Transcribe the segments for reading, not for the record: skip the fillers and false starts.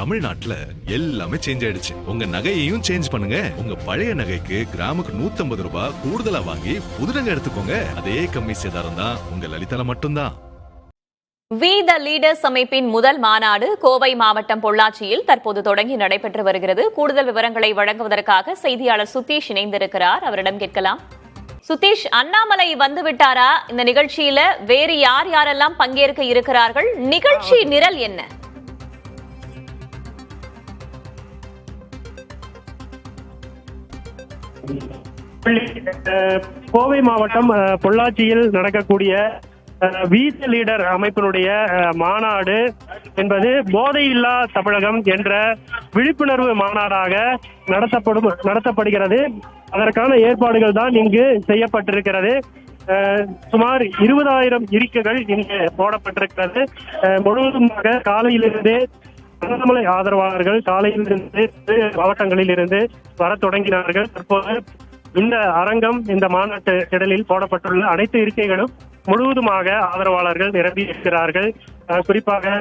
தமிழ்நாட்டுல எல்லாமே சேஞ்ச் ஆயிடுச்சு. உங்க நகையையும் சேஞ்ச் பண்ணுங்க. உங்க பழைய நகைக்கு கிராமுக்கு 150 ரூபாய் கூடுதலா வாங்கி புது நகை எடுத்துக்கோங்க. அதே கம்மி சேதாரம் தான் உங்க லலிதால மட்டும்தான். வி த லீடர்ஸ் அமைப்பின் முதல் மாநாடு கோவை மாவட்டம் பொள்ளாச்சியில் தற்போது தொடங்கி நடைபெற்று வருகிறது. கூடுதல் விவரங்களை வழங்குவதற்காக செய்தியாளர் சுதீஷ் இணைந்திருக்கிறார். அவரிடம் கேட்கலாம். சுதீஷ், அண்ணாமலை வந்துவிட்டாரா? இந்த நிகழ்ச்சியில வேறு யார் யாரெல்லாம் பங்கேற்க இருக்கிறார்கள்? நிகழ்ச்சி நிரல் என்ன? கோவை மாவட்டம் பொள்ளாச்சியில் நடக்கக்கூடிய வி த லீடர் அமைப்பினுடைய மாநாடு என்பது போதையில்லா தமிழகம் என்ற விழிப்புணர்வு மாநாடாக நடத்தப்படுகிறது. அதற்கான ஏற்பாடுகள் தான் இங்கு செய்யப்பட்டிருக்கிறது. சுமார் 20,000 இருக்கைகள் இங்கு போடப்பட்டிருக்கிறது. முழுவதுமாக காலையிலிருந்து அண்ணாமலை ஆதரவாளர்கள் காலையிலிருந்து மாவட்டங்களில் இருந்து வர தொடங்கினார்கள். தற்போது இந்த அரங்கம், இந்த மாநாட்டு திடலில் போடப்பட்டுள்ள அனைத்து இருக்கைகளும் முழுவதுமாக ஆதரவாளர்கள் நிரம்பி இருக்கிறார்கள். குறிப்பாக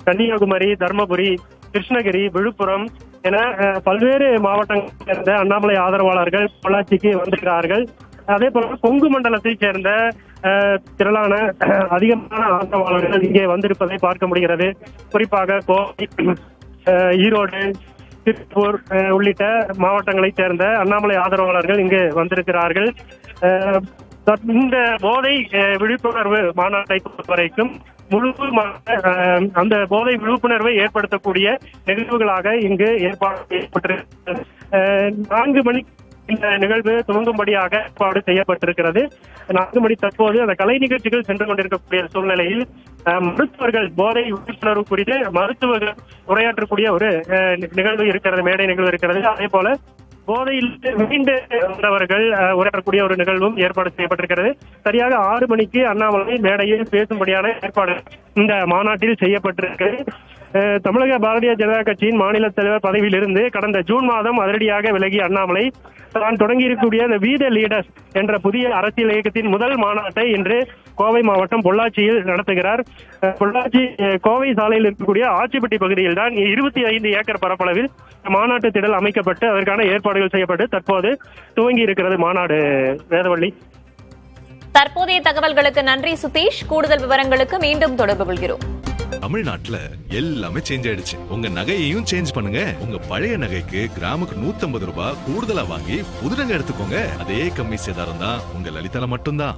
கன்னியாகுமரி, தர்மபுரி, கிருஷ்ணகிரி, விழுப்புரம் என பல்வேறு மாவட்டங்களில் சேர்ந்த அண்ணாமலை ஆதரவாளர்கள் பொள்ளாச்சிக்கு வந்திருக்கிறார்கள். அதே போல கொங்கு மண்டலத்தைச் சேர்ந்த திரளான அதிகமான ஆதரவாளர்கள் இங்கே வந்திருப்பதை பார்க்க முடிகிறது. குறிப்பாக கோவை, ஈரோடு, திருப்பூர் உள்ளிட்ட மாவட்டங்களைச் சேர்ந்த அண்ணாமலை ஆதரவாளர்கள் இங்கு வந்திருக்கிறார்கள். இந்த போதை விழிப்புணர்வு மாநாட்டை பொறுத்தவரைக்கும் முழுவதுமாக அந்த போதை விழிப்புணர்வை ஏற்படுத்தக்கூடிய நிகழ்வுகளாக இங்கு ஏற்பாடு செய்யப்பட்டிருக்கிறது. 4 மணிக்கு இந்த நிகழ்வு துவங்கும்படியாக ஏற்பாடு செய்யப்பட்டிருக்கிறது. 4 மணி தற்போது அந்த கலை நிகழ்ச்சிகள் சென்று கொண்டிருக்கக்கூடிய சூழ்நிலையில் மருத்துவர்கள் போதை விழிப்புணர்வு குறித்து மருத்துவர்கள் உரையாற்றக்கூடிய ஒரு நிகழ்வு இருக்கிறது, மேடை நிகழ்வு இருக்கிறது. அதே போல போதையில் மீண்டு வந்தவர்கள் உரையாற்றக்கூடிய ஒரு நிகழ்வும் ஏற்பாடு செய்யப்பட்டிருக்கிறது. சரியாக 6 மணிக்கு அண்ணாமலை மேடையில் பேசும்படியான ஏற்பாடு இந்த மாநாட்டில் செய்யப்பட்டிருக்கிறது. தமிழக பாரதிய ஜனதா கட்சியின் மாநில தலைவர் பதவியிலிருந்து கடந்த ஜூன் மாதம் அதிரடியாக விலகிய அண்ணாமலை தான் தொடங்கியிருக்கக்கூடிய இந்த வி த லீடர்ஸ் என்ற புதிய அரசியல் இயக்கத்தின் முதல் மாநாட்டை இன்று கோவை மாவட்டம் பொள்ளாச்சியில் நடத்துகிறார். பொள்ளாச்சி கோவை சாலையில் இருக்கக்கூடிய ஆச்சிப்பட்டி பகுதியில் தான் 25 ஏக்கர் பரப்பளவில் மாநாட்டு திடல் அமைக்கப்பட்டு அதற்கான ஏற்பாடுகள் செய்யப்பட்டு தற்போது துவங்கி இருக்கிறது மாநாடு. வேதவள்ளி, தற்போதைய தகவல்களுக்கு நன்றி சுதீஷ். கூடுதல் விவரங்களுக்கு மீண்டும் தொடர்பு கொள்கிறோம். தமிழ்நாட்டுல எல்லாமே சேஞ்ச் ஆயிடுச்சு. உங்க நகையையும் சேஞ்ச் பண்ணுங்க. உங்க பழைய நகைக்கு கிராமுக்கு 150 ரூபாய் கூடுதலா வாங்கி புது நகை எடுத்துக்கோங்க. அதே கம்மி சேதாரம் தான் உங்க லலிதால மட்டும்தான்.